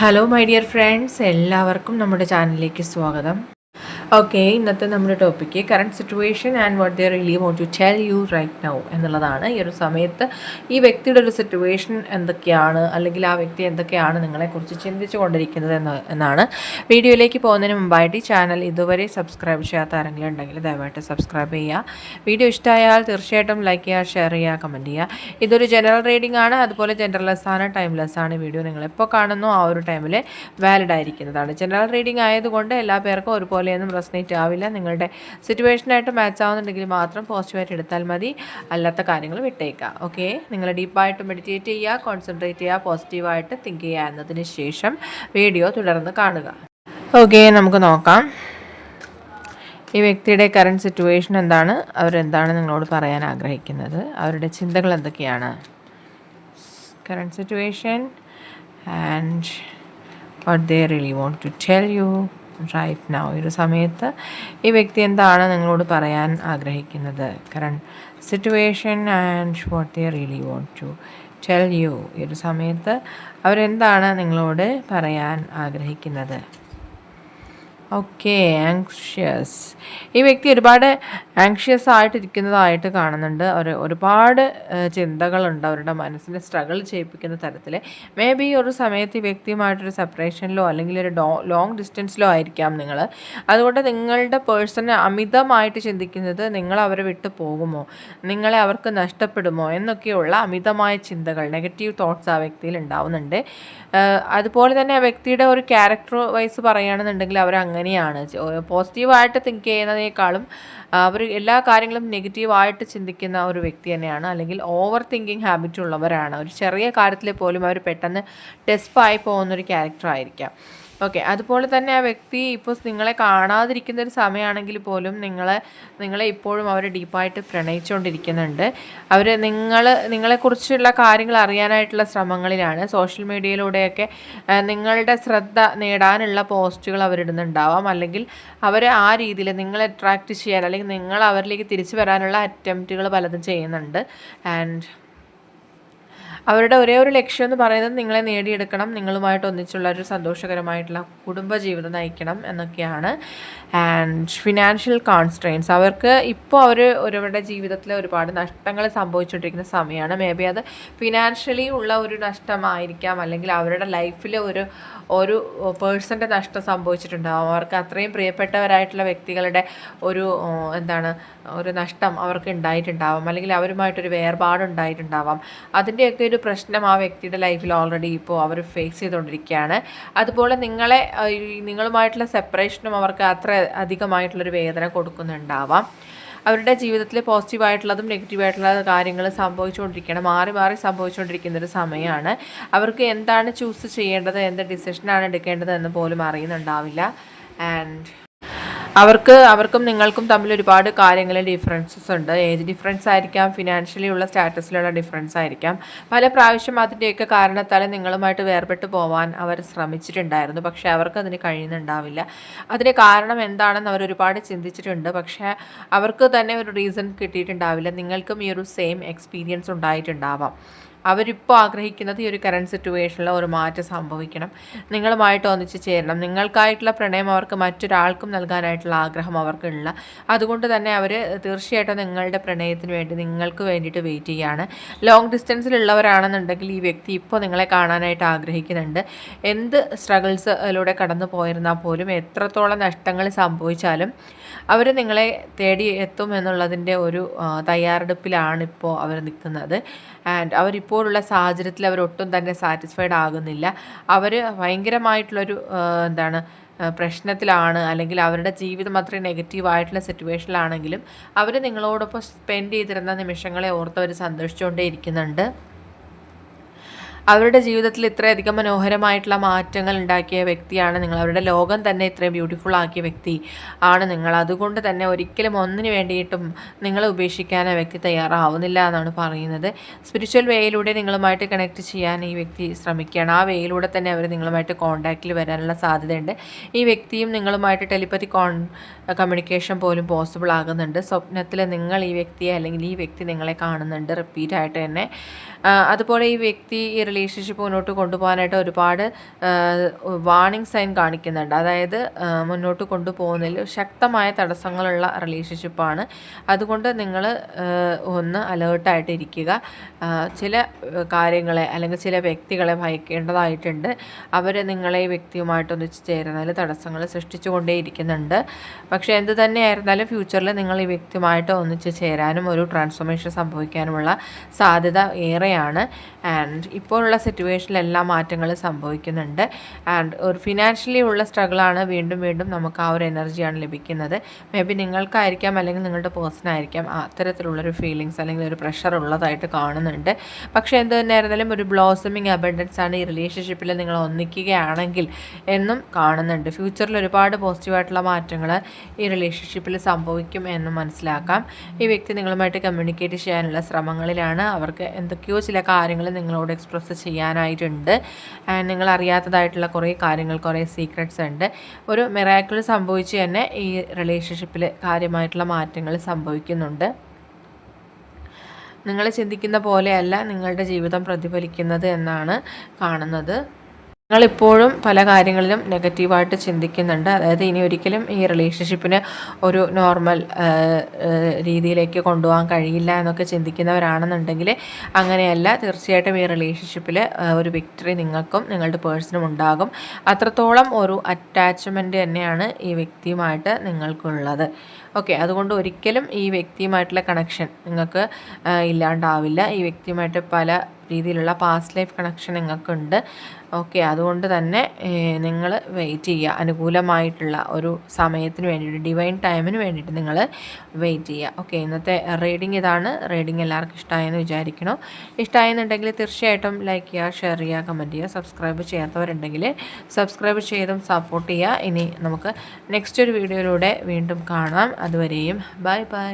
Hello my dear friends, എല്ലാവർക്കും നമ്മുടെ ചാനലിലേക്ക് സ്വാഗതം. ഓക്കെ, ഇന്നത്തെ നമ്മുടെ topic current situation and what they really want to tell you right now എന്നുള്ളതാണ്. ഈ ഒരു സമയത്ത് ഈ വ്യക്തിയുടെ ഒരു സിറ്റുവേഷൻ എന്തൊക്കെയാണ്, അല്ലെങ്കിൽ ആ വ്യക്തി എന്തൊക്കെയാണ് നിങ്ങളെക്കുറിച്ച് ചിന്തിച്ചു കൊണ്ടിരിക്കുന്നത് എന്നാണ്. വീഡിയോയിലേക്ക് പോകുന്നതിന് മുമ്പായിട്ട് ഈ ചാനൽ ഇതുവരെ സബ്സ്ക്രൈബ് ചെയ്യാത്ത ആരെങ്കിലും ഉണ്ടെങ്കിൽ ദയവായിട്ട് സബ്സ്ക്രൈബ് ചെയ്യുക. വീഡിയോ ഇഷ്ടമായാൽ തീർച്ചയായിട്ടും ലൈക്ക് ചെയ്യുക, ഷെയർ ചെയ്യുക, കമൻറ്റ് ചെയ്യുക. ഇതൊരു ജനറൽ റീഡിംഗ് ആണ്, അതുപോലെ ജനറൽലെസ് ആണ്, ടൈംലെസ് ആണ്. വീഡിയോ നിങ്ങളെപ്പോൾ കാണുന്നോ ആ ഒരു ടൈമിൽ വാലിഡ് ആയിരിക്കുന്നതാണ്. ജനറൽ റീഡിംഗ് ആയതുകൊണ്ട് എല്ലാ പേർക്കും ഒരുപോലെയൊന്നും റെസനേറ്റ് ആവില്ല. നിങ്ങളുടെ സിറ്റുവേഷനായിട്ട് മാച്ച് ആവുന്നുണ്ടെങ്കിൽ മാത്രം പോസിറ്റീവായിട്ട് എടുത്താൽ മതി, അല്ലാത്ത കാര്യങ്ങൾ വിട്ടേക്കുക. ഓക്കെ, നിങ്ങൾ ഡീപ്പായിട്ട് മെഡിറ്റേറ്റ് ചെയ്യുക, കോൺസെൻട്രേറ്റ് ചെയ്യുക, പോസിറ്റീവായിട്ട് തിങ്ക് ചെയ്യുക. എന്നതിന് ശേഷം വീഡിയോ തുടർന്ന് കാണുക. ഓക്കെ, നമുക്ക് നോക്കാം ഈ വ്യക്തിയുടെ കറണ്ട് സിറ്റുവേഷൻ എന്താണ്, അവരെന്താണ് നിങ്ങളോട് പറയാൻ ആഗ്രഹിക്കുന്നത്, അവരുടെ ചിന്തകൾ എന്തൊക്കെയാണ്. Current situation and what they really want to tell you right now. ഈ ഒരു സമയത്ത് ഈ വ്യക്തി എന്താണ് നിങ്ങളോട് പറയാൻ ആഗ്രഹിക്കുന്നത്. Current situation and what they really want to tell you. ഈ ഒരു സമയത്ത് അവരെന്താണ് നിങ്ങളോട് പറയാൻ ആഗ്രഹിക്കുന്നത്. Okay, anxious. ഈ വ്യക്തി ഒരുപാട് ആങ്ഷ്യസ് ആയിട്ടിരിക്കുന്നതായിട്ട് കാണുന്നുണ്ട്. ഒരുപാട് ചിന്തകളുണ്ട് അവരുടെ മനസ്സിനെ സ്ട്രഗിൾ ചെയ്യിപ്പിക്കുന്ന തരത്തിൽ. മേ ബി ഒരു സമയത്ത് ഈ വ്യക്തിയുമായിട്ടൊരു സെപ്പറേഷനിലോ അല്ലെങ്കിൽ ഒരു ലോങ് ഡിസ്റ്റൻസിലോ ആയിരിക്കാം നിങ്ങൾ. അതുകൊണ്ട് നിങ്ങളുടെ പേഴ്സണെ അമിതമായിട്ട് ചിന്തിക്കുന്നത് നിങ്ങൾ അവരെ വിട്ടു പോകുമോ, നിങ്ങളെ അവർക്ക് നഷ്ടപ്പെടുമോ എന്നൊക്കെയുള്ള അമിതമായ ചിന്തകൾ, നെഗറ്റീവ് തോട്ട്സ് ആ വ്യക്തിയിൽ ഉണ്ടാവുന്നുണ്ട്. അതുപോലെ തന്നെ ആ വ്യക്തിയുടെ ഒരു ക്യാരക്ടർ വൈസ് പറയുകയാണെന്നുണ്ടെങ്കിൽ അവരങ്ങനെയാണ്. പോസിറ്റീവായിട്ട് തിങ്ക് ചെയ്യുന്നതിനേക്കാളും അവർ എല്ലാ കാര്യങ്ങളും നെഗറ്റീവായിട്ട് ചിന്തിക്കുന്ന ഒരു വ്യക്തി തന്നെയാണ്. അല്ലെങ്കിൽ ഓവർ തിങ്കിങ് ഹാബിറ്റ് ഉള്ളവരാണ്. ഒരു ചെറിയ കാര്യത്തിൽ പോലും അവർ പെട്ടെന്ന് ഡെസ്പായി പോകുന്നൊരു ക്യാരക്ടർ ആയിരിക്കാം. ഓക്കെ, അതുപോലെ തന്നെ ആ വ്യക്തി ഇപ്പോൾ നിങ്ങളെ കാണാതിരിക്കുന്ന ഒരു സമയമാണെങ്കിൽ പോലും നിങ്ങളെ ഇപ്പോഴും അവർ ഡീപ്പായിട്ട് പ്രണയിച്ചുകൊണ്ടിരിക്കുന്നുണ്ട്. അവർ നിങ്ങളെക്കുറിച്ചുള്ള കാര്യങ്ങൾ അറിയാനായിട്ടുള്ള ശ്രമങ്ങളിലാണ്. സോഷ്യൽ മീഡിയയിലൂടെയൊക്കെ നിങ്ങളുടെ ശ്രദ്ധ നേടാനുള്ള പോസ്റ്റുകൾ അവരിടുന്നുണ്ടാവാം, അല്ലെങ്കിൽ അവർ ആ രീതിയിൽ നിങ്ങളെ അട്രാക്റ്റ് ചെയ്യാൻ, അല്ലെങ്കിൽ നിങ്ങൾ അവരിലേക്ക് തിരിച്ചു വരാനുള്ള അറ്റംപ്റ്റുകൾ പലതും ചെയ്യുന്നുണ്ട്. ആൻഡ് അവരുടെ ഒരേ ഒരു ലക്ഷ്യം എന്ന് പറയുന്നത് നിങ്ങളെ നേടിയെടുക്കണം, നിങ്ങളുമായിട്ട് ഒന്നിച്ചുള്ള ഒരു സന്തോഷകരമായിട്ടുള്ള കുടുംബജീവിതം നയിക്കണം എന്നൊക്കെയാണ്. And financial constraints. അവർക്ക് ഇപ്പോൾ അവരുടെ ജീവിതത്തിൽ ഒരുപാട് നഷ്ടങ്ങൾ സംഭവിച്ചുകൊണ്ടിരിക്കുന്ന സമയമാണ്. മേ ബി അത് ഫിനാൻഷ്യലി ഉള്ള ഒരു നഷ്ടമായിരിക്കാം, അല്ലെങ്കിൽ അവരുടെ ലൈഫിൽ ഒരു പേഴ്സൻ്റെ നഷ്ടം സംഭവിച്ചിട്ടുണ്ടാകും. അവർക്ക് അത്രയും പ്രിയപ്പെട്ടവരായിട്ടുള്ള വ്യക്തികളുടെ ഒരു നഷ്ടം അവർക്ക് ഉണ്ടായിട്ടുണ്ടാവാം, അല്ലെങ്കിൽ അവരുമായിട്ടൊരു വേർപാടുണ്ടായിട്ടുണ്ടാവാം. അതിൻ്റെയൊക്കെ ഒരു പ്രശ്നം ആ വ്യക്തിയുടെ ലൈഫിൽ ഓൾറെഡി ഇപ്പോൾ അവർ ഫേസ് ചെയ്തുകൊണ്ടിരിക്കുകയാണ്. അതുപോലെ നിങ്ങളുമായിട്ടുള്ള സെപ്പറേഷനും അവർക്ക് അത്ര അധികമായിട്ടുള്ളൊരു വേദന കൊടുക്കുന്നുണ്ടാവാം. അവരുടെ ജീവിതത്തിൽ പോസിറ്റീവായിട്ടുള്ളതും നെഗറ്റീവായിട്ടുള്ള കാര്യങ്ങൾ സംഭവിച്ചുകൊണ്ടിരിക്കുകയാണ്, മാറി മാറി സംഭവിച്ചുകൊണ്ടിരിക്കുന്നൊരു സമയമാണ്. അവർക്ക് എന്താണ് ചൂസ് ചെയ്യേണ്ടത്, എന്ത് ഡിസിഷനാണ് എടുക്കേണ്ടത് എന്ന് പോലും അറിയുന്നുണ്ടാവില്ല. ആൻഡ് അവർക്കും നിങ്ങൾക്കും തമ്മിൽ ഒരുപാട് കാര്യങ്ങളിൽ ഡിഫറൻസസ് ഉണ്ട്. ഏജ് ഡിഫറൻസ് ആയിരിക്കാം, ഫിനാൻഷ്യലി ഉള്ള സ്റ്റാറ്റസിലുള്ള ഡിഫറൻസ് ആയിരിക്കാം. പല പ്രാവശ്യം അതിൻ്റെയൊക്കെ കാരണത്താൽ നിങ്ങളുമായിട്ട് വേർപെട്ട് പോകാൻ അവർ ശ്രമിച്ചിട്ടുണ്ടായിരുന്നു, പക്ഷേ അവർക്ക് അതിന് കഴിയുന്നുണ്ടാവില്ല. അതിന് കാരണം എന്താണെന്ന് അവർ ഒരുപാട് ചിന്തിച്ചിട്ടുണ്ട്, പക്ഷേ അവർക്ക് തന്നെ ഒരു റീസൺ കിട്ടിയിട്ടുണ്ടാവില്ല. നിങ്ങൾക്കും ഈ ഒരു സെയിം എക്സ്പീരിയൻസ് ഉണ്ടായിട്ടുണ്ടാവാം. അവരിപ്പോൾ ആഗ്രഹിക്കുന്നത് ഈ ഒരു കറണ്ട് സിറ്റുവേഷനിൽ ഒരു മാറ്റം സംഭവിക്കണം, നിങ്ങളുമായിട്ട് ഒന്നിച്ച് ചേരണം. നിങ്ങൾക്കായിട്ടുള്ള പ്രണയം അവർക്ക് മറ്റൊരാൾക്കും നൽകാനായിട്ടുള്ള ആഗ്രഹം അവർക്കുള്ള. അതുകൊണ്ട് തന്നെ അവർ തീർച്ചയായിട്ടും നിങ്ങളുടെ പ്രണയത്തിന് വേണ്ടി നിങ്ങൾക്ക് വേണ്ടിയിട്ട് വെയിറ്റ് ചെയ്യുകയാണ്. ലോങ് ഡിസ്റ്റൻസിലുള്ളവരാണെന്നുണ്ടെങ്കിൽ ഈ വ്യക്തി ഇപ്പോൾ നിങ്ങളെ കാണാനായിട്ട് ആഗ്രഹിക്കുന്നുണ്ട്. എന്ത് സ്ട്രഗിൾസിലൂടെ കടന്നു പോയിരുന്നാൽ പോലും, എത്രത്തോളം നഷ്ടങ്ങൾ സംഭവിച്ചാലും അവർ നിങ്ങളെ തേടി എത്തും എന്നുള്ളതിൻ്റെ ഒരു തയ്യാറെടുപ്പിലാണ് ഇപ്പോൾ അവർ നിൽക്കുന്നത്. ആൻഡ് അവരിപ്പോഴുള്ള സാഹചര്യത്തിൽ അവരൊട്ടും തന്നെ സാറ്റിസ്ഫൈഡ് ആകുന്നില്ല. അവർ ഭയങ്കരമായിട്ടുള്ളൊരു പ്രശ്നത്തിലാണ്, അല്ലെങ്കിൽ അവരുടെ ജീവിതം അത്രയും നെഗറ്റീവായിട്ടുള്ള സിറ്റുവേഷനിലാണെങ്കിലും അവർ നിങ്ങളോടൊപ്പം സ്പെൻഡ് ചെയ്തിരുന്ന നിമിഷങ്ങളെ ഓർത്ത് അവർ സന്തോഷിച്ചുകൊണ്ടേ ഇരിക്കുന്നുണ്ട്. അവരുടെ ജീവിതത്തിൽ ഇത്രയധികം മനോഹരമായിട്ടുള്ള മാറ്റങ്ങൾ ഉണ്ടാക്കിയ വ്യക്തിയാണ് നിങ്ങൾ. അവരുടെ ലോകം തന്നെ ഇത്രയും ബ്യൂട്ടിഫുൾ ആക്കിയ വ്യക്തി ആണ് നിങ്ങൾ. അതുകൊണ്ട് തന്നെ ഒരിക്കലും ഒന്നിനു വേണ്ടിയിട്ടും നിങ്ങളെ ഉപേക്ഷിക്കാൻ ആ വ്യക്തി തയ്യാറാവുന്നില്ല എന്നാണ് പറയുന്നത്. സ്പിരിച്വൽ വേയിലൂടെ നിങ്ങളുമായിട്ട് കണക്ട് ചെയ്യാൻ ഈ വ്യക്തി ശ്രമിക്കുകയാണ്. ആ വേയിലൂടെ തന്നെ അവർ നിങ്ങളുമായിട്ട് കോൺടാക്റ്റിൽ വരാനുള്ള സാധ്യതയുണ്ട്. ഈ വ്യക്തിയും നിങ്ങളുമായിട്ട് ടെലിപ്പതി കമ്മ്യൂണിക്കേഷൻ പോലും പോസിബിൾ ആകുന്നുണ്ട്. സ്വപ്നത്തിൽ നിങ്ങൾ ഈ വ്യക്തിയെ, അല്ലെങ്കിൽ ഈ വ്യക്തി നിങ്ങളെ കാണുന്നുണ്ട് റിപ്പീറ്റായിട്ട് തന്നെ. അതുപോലെ ഈ വ്യക്തി ഈ റിലേഷൻഷിപ്പ് മുന്നോട്ട് കൊണ്ടുപോകാനായിട്ട് ഒരുപാട് വാർണിംഗ് സൈൻ കാണിക്കുന്നുണ്ട്. അതായത് മുന്നോട്ട് കൊണ്ടുപോകുന്നതിൽ ശക്തമായ തടസ്സങ്ങളുള്ള റിലേഷൻഷിപ്പാണ്. അതുകൊണ്ട് നിങ്ങൾ ഒന്ന് അലേർട്ടായിട്ട് ഇരിക്കുക. ചില കാര്യങ്ങളെ അല്ലെങ്കിൽ ചില വ്യക്തികളെ ഭയക്കേണ്ടതായിട്ടുണ്ട്. അവർ നിങ്ങളെ ഈ വ്യക്തിയുമായിട്ട് ഒന്നിച്ച് ചേരുന്നതിൽ തടസ്സങ്ങൾ സൃഷ്ടിച്ചുകൊണ്ടേയിരിക്കുന്നുണ്ട്. പക്ഷേ എന്ത് തന്നെയായിരുന്നാലും ഫ്യൂച്ചറിൽ നിങ്ങൾ ഈ വ്യക്തിയുമായിട്ട് ഒന്നിച്ച് ചേരാനും ഒരു ട്രാൻസ്ഫോർമേഷൻ സംഭവിക്കാനുമുള്ള സാധ്യത ഏറെയാണ്. ആൻഡ് ഇപ്പോഴുള്ള സിറ്റുവേഷനിലെല്ലാം മാറ്റങ്ങൾ സംഭവിക്കുന്നുണ്ട്. ആൻഡ് ഒരു ഫിനാൻഷ്യലി ഉള്ള സ്ട്രഗിളാണ് വീണ്ടും വീണ്ടും നമുക്ക് ആ ഒരു എനർജിയാണ് ലഭിക്കുന്നത്. മേ ബി നിങ്ങൾക്കായിരിക്കാം അല്ലെങ്കിൽ നിങ്ങളുടെ പേഴ്സണായിരിക്കാം അത്തരത്തിലുള്ളൊരു ഫീലിങ്സ് അല്ലെങ്കിൽ ഒരു പ്രഷർ ഉള്ളതായിട്ട് കാണുന്നുണ്ട്. പക്ഷേ എന്ത് തന്നെയായിരുന്നാലും ഒരു ബ്ലോസമിങ് അബൻഡൻസ് ആണ് ഈ റിലേഷൻഷിപ്പിൽ നിങ്ങൾ ഒന്നിക്കുകയാണെങ്കിൽ എന്നും കാണുന്നുണ്ട്. ഫ്യൂച്ചറിൽ ഒരുപാട് പോസിറ്റീവായിട്ടുള്ള മാറ്റങ്ങൾ ഈ റിലേഷൻഷിപ്പിൽ സംഭവിക്കും എന്നും മനസ്സിലാക്കാം. ഈ വ്യക്തി നിങ്ങളുമായിട്ട് കമ്മ്യൂണിക്കേറ്റ് ചെയ്യാനുള്ള ശ്രമങ്ങളിലാണ്. അവർക്ക് എന്തൊക്കെയോ ചില കാര്യങ്ങൾ നിങ്ങളോട് എക്സ്പ്രസ് ചെയ്യാനായിട്ടുണ്ട്. ആൻഡ് നിങ്ങൾ അറിയാത്തതായിട്ടുള്ള കുറേ കാര്യങ്ങൾ, കുറേ സീക്രട്സ് ഉണ്ട്. ഒരു മിറാക്കിൾ സംഭവിച്ച് തന്നെ ഈ റിലേഷൻഷിപ്പിൽ കാര്യമായിട്ടുള്ള മാറ്റങ്ങൾ സംഭവിക്കുന്നുണ്ട്. നിങ്ങൾ ചിന്തിക്കുന്ന പോലെയല്ല നിങ്ങളുടെ ജീവിതം പ്രതിഫലിക്കുന്നത് എന്നാണ് കാണുന്നത്. നിങ്ങളിപ്പോഴും പല കാര്യങ്ങളിലും നെഗറ്റീവായിട്ട് ചിന്തിക്കുന്നുണ്ട്. അതായത് ഇനി ഒരിക്കലും ഈ റിലേഷൻഷിപ്പിന് ഒരു നോർമൽ രീതിയിലേക്ക് കൊണ്ടുപോകാൻ കഴിയില്ല എന്നൊക്കെ ചിന്തിക്കുന്നവരാണെന്നുണ്ടെങ്കിൽ അങ്ങനെയല്ല. തീർച്ചയായിട്ടും ഈ റിലേഷൻഷിപ്പിൽ ഒരു വിക്ടറി നിങ്ങൾക്കും നിങ്ങളുടെ പേഴ്സണും ഉണ്ടാകും. അത്രത്തോളം ഒരു അറ്റാച്ച്മെൻറ്റ് തന്നെയാണ് ഈ വ്യക്തിയുമായിട്ട് നിങ്ങൾക്കുള്ളത്. ഓക്കെ, അതുകൊണ്ട് ഒരിക്കലും ഈ വ്യക്തിയുമായിട്ടുള്ള കണക്ഷൻ നിങ്ങൾക്ക് ഇല്ലാണ്ടാവില്ല. ഈ വ്യക്തിയുമായിട്ട് പല രീതിയിലുള്ള പാസ്റ്റ് ലൈഫ് കണക്ഷൻ നിങ്ങൾക്കുണ്ട്. ഓക്കെ, അതുകൊണ്ട് തന്നെ നിങ്ങൾ വെയിറ്റ് ചെയ്യുക. അനുകൂലമായിട്ടുള്ള ഒരു സമയത്തിന് വേണ്ടിയിട്ട്, ഡിവൈൻ ടൈമിന് വേണ്ടിയിട്ട് നിങ്ങൾ വെയിറ്റ് ചെയ്യുക. ഓക്കെ, ഇന്നത്തെ റീഡിങ് ഇതാണ്. റീഡിങ് എല്ലാവർക്കും ഇഷ്ടമായെന്ന് വിചാരിക്കണം. ഇഷ്ടമായെന്നുണ്ടെങ്കിൽ തീർച്ചയായിട്ടും ലൈക്ക് ചെയ്യുക, ഷെയർ ചെയ്യുക, കമൻറ്റ് ചെയ്യുക. സബ്സ്ക്രൈബ് ചെയ്യാത്തവരുണ്ടെങ്കിൽ സബ്സ്ക്രൈബ് ചെയ്തും സപ്പോർട്ട് ചെയ്യുക. ഇനി നമുക്ക് നെക്സ്റ്റ് ഒരു വീഡിയോയിലൂടെ വീണ്ടും കാണാം. അതുവരെയും ബൈ ബൈ.